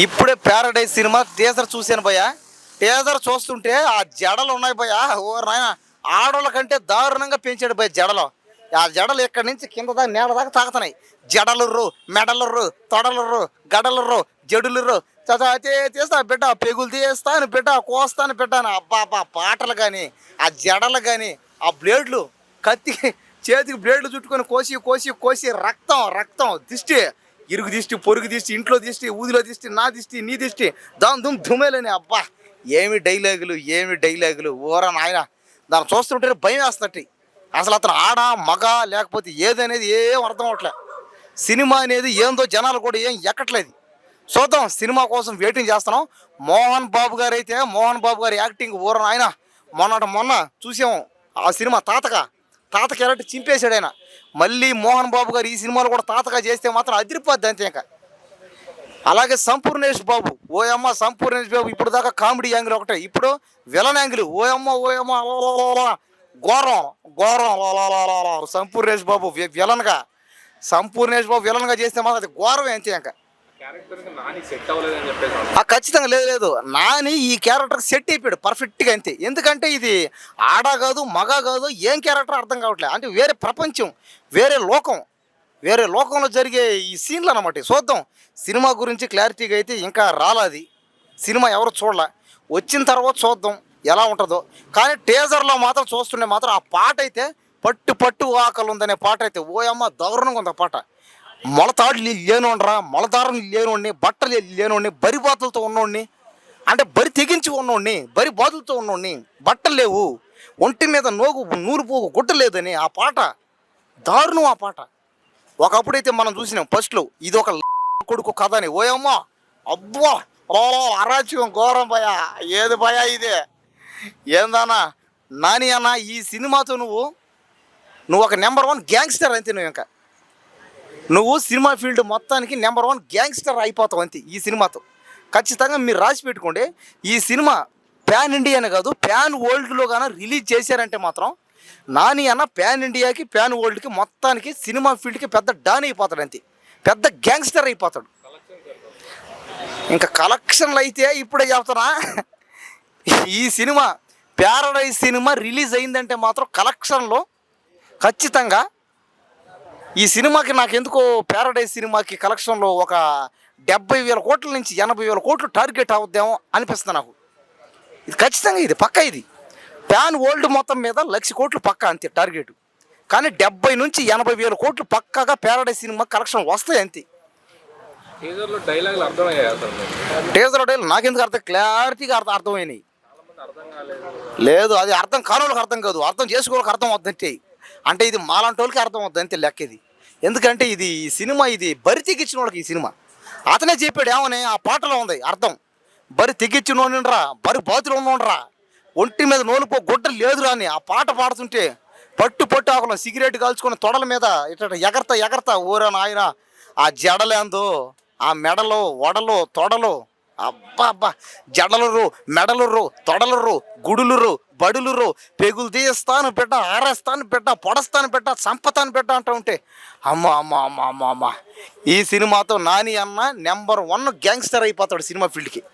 ఇప్పుడే Paradise cinema teaser చూశాను భయ్య. టీజర్ చూస్తుంటే ఆ జడలు ఉన్నాయి భయ్య. ఓ నాయన, ఆడోళ్ళ కంటే దారుణంగా పెంచాడు భయ్య జడలు. ఆ జడలు ఇక్కడి నుంచి కింద దాకా నేల దాకా తాగుతున్నాయి. జడలుర్రు, మెడలుర్రు, తొడలుర్రు, గడలుర్రు, జడులుర్రు. తీస్తా బిడ్డ, పెగులు తీస్తాను బిడ్డ, కోస్తాను బిడ్డాను. అబ్బా అబ్బా, పాటలు కానీ, ఆ జడలు కానీ, ఆ బ్లేడ్లు, కత్తి చేతికి బ్లేడ్లు చుట్టుకొని కోసి కోసి కోసి రక్తం రక్తం, దిష్టి, ఇరుగు దిష్టి, పొరుగు దిష్టి, ఇంట్లో దిష్టి, ఊదిలో దిష్టి, నా దిష్టి, నీ దిష్టి, దాని దుమ్మేలేని. అబ్బా, ఏమి డైలాగులు, ఏమి డైలాగులు, ఓరా నాయన. దాన్ని చూస్తుంటే భయం వేస్తట్టి. అసలు అతను ఆడ మగ లేకపోతే ఏదనేది ఏం అర్థం అవట్లే. సినిమా అనేది ఏందో జనాలు కూడా ఏం ఎక్కట్లేదు. చూద్దాం, సినిమా కోసం వెయిటింగ్ చేస్తున్నాం. మోహన్ బాబు గారు అయితే, మోహన్ బాబు గారి యాక్టింగ్ ఊర నాయన. మొన్న చూసాము ఆ సినిమా తాతకి ఎలాంటి చింపేశాడు ఆయన. మళ్ళీ మోహన్ బాబు గారు ఈ సినిమాలో కూడా తాతగా చేస్తే మాత్రం అదిరిపోద్ది అంతే. ఇంకా అలాగే సంపూర్ణేష్ బాబు, ఓయమ్మ సంపూర్ణేష్ బాబు ఇప్పుడు దాకా కామెడీ యాంగిల్ ఒకటే, ఇప్పుడు విలన్ యాంగిల్. ఓయమ్మ ఘోరం ఘోరం. సంపూర్ణేష్ బాబు విలన్గా చేస్తే మాత్రం అది ఘోరమే అంతే. ఇంకా ఖచ్చితంగా లేదు, నాని ఈ క్యారెక్టర్ సెట్ అయిపోయాడు పర్ఫెక్ట్గా అంతే. ఎందుకంటే ఇది ఆడ కాదు మగ కాదు, ఏం క్యారెక్టర్ అర్థం కావట్లేదు. అంటే వేరే ప్రపంచం, వేరే లోకంలో జరిగే ఈ సీన్లు అనమాట. చూద్దాం, సినిమా గురించి క్లారిటీగా అయితే ఇంకా రాలేదు. సినిమా ఎవరు చూడలే, వచ్చిన తర్వాత చూద్దాం ఎలా ఉంటుందో. కానీ టీజర్లో మాత్రం చూస్తుండే మాత్రం ఆ పాట అయితే పట్టు ఆకలి ఉందనే పాట అయితే ఓయమ్మ దారుణంగా ఉంది. ఆ పాట మొలతాడు మొలదారం లేనోడిని, బట్టలు లేనోడిని, బరి బాతులతో ఉన్నోడిని, అంటే బరి తెగించి ఉన్నోడిని, బరి బాతులతో ఉన్నోడిని, బట్టలు లేవు, ఒంటి మీద నూరు పోగు గుడ్డ లేదని ఆ పాట దారుణం. ఆ పాట ఒకప్పుడైతే మనం చూసినాం ఫస్ట్లో, ఇది ఒక కొడుకు కథ అని. ఓయమ్మా అబ్బా, అరాచకం ఘోరం భయ. ఏది భయ ఇది? ఏందన్నా నాని అన్న, ఈ సినిమాతో నువ్వు ఒక నెంబర్ 1 గ్యాంగ్స్టర్ అంతే. నువ్వు సినిమా ఫీల్డ్ మొత్తానికి నెంబర్ 1 గ్యాంగ్స్టర్ అయిపోతావు అంతే ఈ సినిమాతో. ఖచ్చితంగా మీరు రాసి పెట్టుకోండి. ఈ సినిమా ప్యాన్ ఇండియానే కాదు, ప్యాన్ వరల్డ్లో కానీ రిలీజ్ చేశారంటే మాత్రం నాని అన్న ప్యాన్ ఇండియాకి, ప్యాన్ వరల్డ్కి, మొత్తానికి సినిమా ఫీల్డ్కి పెద్ద డాన్ అయిపోతాడు అంతే, పెద్ద గ్యాంగ్స్టర్ అయిపోతాడు. ఇంకా కలెక్షన్లు అయితే ఇప్పుడే చెప్తున్నా. ఈ సినిమా ప్యారడైజ్ సినిమా రిలీజ్ అయిందంటే మాత్రం కలెక్షన్లో ఖచ్చితంగా ఈ సినిమాకి, నాకు ఎందుకో ప్యారడైజ్ సినిమాకి కలెక్షన్లో ఒక 70,000 కోట్ల నుంచి 80,000 కోట్లు టార్గెట్ అవుద్దామో అనిపిస్తుంది నాకు. ఇది ఖచ్చితంగా, ఇది పక్కా. ఇది ప్యాన్ వరల్డ్ మొత్తం మీద 1,00,000 కోట్లు పక్కా అంతే టార్గెట్. కానీ 70 నుంచి 80,000 కోట్లు పక్కాగా ప్యారడైజ్ సినిమా కలెక్షన్ వస్తాయి అంతే. టీజర్లో డైలాగ్ నాకెందుకు క్లారిటీగా అర్థమైనాయి. లేదు, అది అర్థం కానోళ్ళకి అర్థం కాదు, అర్థం చేసుకోవాళ్ళకి అర్థం అవుతుందంటే. అంటే ఇది మాలాంటి వాళ్ళకి అర్థం అవుతుంది అంతే లెక్క ఇది. ఎందుకంటే ఇది సినిమా, ఇది బరి తెగించిన వాళ్ళకి ఈ సినిమా. అతనే చెప్పాడు ఏమని, ఆ పాటలో ఉంది అర్థం. బరి తెగించినోండ్రా, బరి బాతులు ఉన్నోండ్రా, ఒంటి మీద నోలుపో గుడ్డ లేదురా అని ఆ పాట పాడుతుంటే పట్టు ఆకులు సిగరెట్ కాల్చుకొని తొడల మీద ఇట్లా ఎగరతా ఊరా నాయన. ఆ జడలేందో, ఆ మెడలో, వడలో, తొడలో, అబ్బా, జడలుర్రు, మెడలుర్రు, తొడలుర్రు, గుడులుర్రు, బడులుర్రు, పెగులు తీస్తాను బిడ్డ, ఆరేస్తాను బిడ్డ, పొడస్తాను బిడ్డ, చంపతాను బిడ్డ అంటూ ఉంటే అమ్మ. ఈ సినిమాతో నాని అన్న నెంబర్ 1 గ్యాంగ్స్టర్ అయిపోతాడు సినిమా ఫీల్డ్కి.